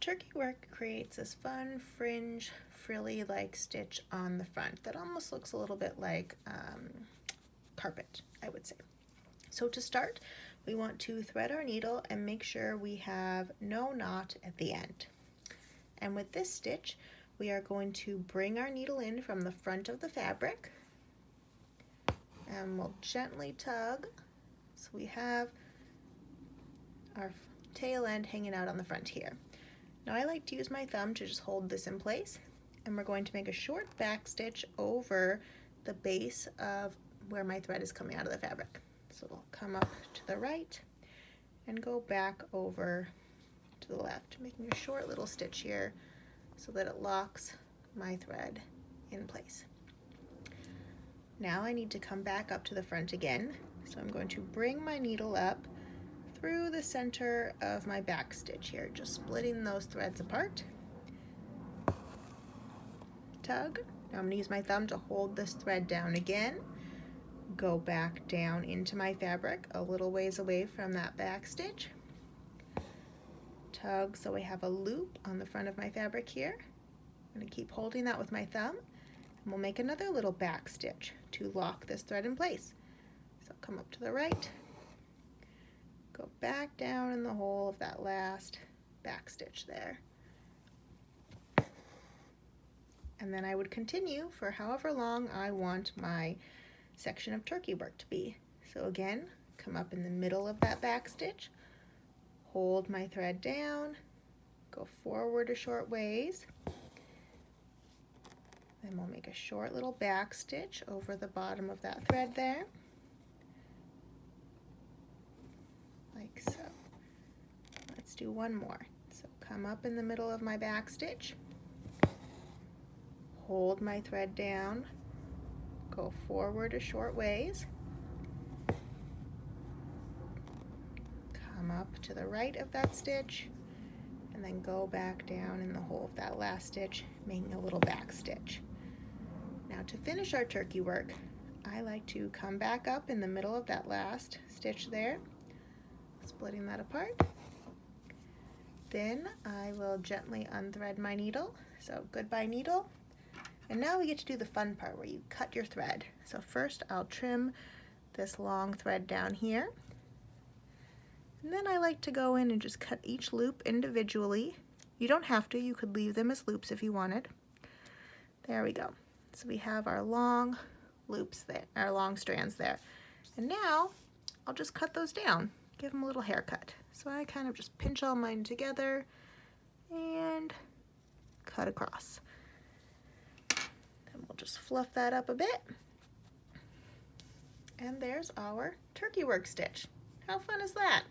turkey work creates this fun fringe frilly like stitch on the front that almost looks a little bit like carpet, I would say. So to start, we want to thread our needle and make sure we have no knot at the end. And with this stitch, we are going to bring our needle in from the front of the fabric, and we'll gently tug so we have our tail end hanging out on the front here. Now I like to use my thumb to just hold this in place, and we're going to make a short back stitch over the base of where my thread is coming out of the fabric. So we'll come up to the right and go back over to the left, making a short little stitch here so that it locks my thread in place. Now I need to come back up to the front again, so I'm going to bring my needle up through the center of my back stitch here, just splitting those threads apart. Tug. Now I'm going to use my thumb to hold this thread down again, go back down into my fabric a little ways away from that back stitch. Tug so I have a loop on the front of my fabric here. I'm going to keep holding that with my thumb, and we'll make another little back stitch to lock this thread in place. So come up to the right, go back down in the hole of that last back stitch there. And then I would continue for however long I want my section of turkey work to be. So again, come up in the middle of that back stitch, hold my thread down, go forward a short ways, then we'll make a short little back stitch over the bottom of that thread there, like so. Let's do one more. So come up in the middle of my back stitch, hold my thread down, go forward a short ways, come up to the right of that stitch, and then go back down in the hole of that last stitch, making a little back stitch. Now to finish our turkey work, I like to come back up in the middle of that last stitch there, splitting that apart. Then I will gently unthread my needle. So goodbye needle. And now we get to do the fun part where you cut your thread. So first I'll trim this long thread down here. And then I like to go in and just cut each loop individually. You don't have to, you could leave them as loops if you wanted. There we go. So we have our long loops there, our long strands there. And now I'll just cut those down, give them a little haircut. So I kind of just pinch all mine together and cut across. Then we'll just fluff that up a bit. And there's our turkey work stitch. How fun is that?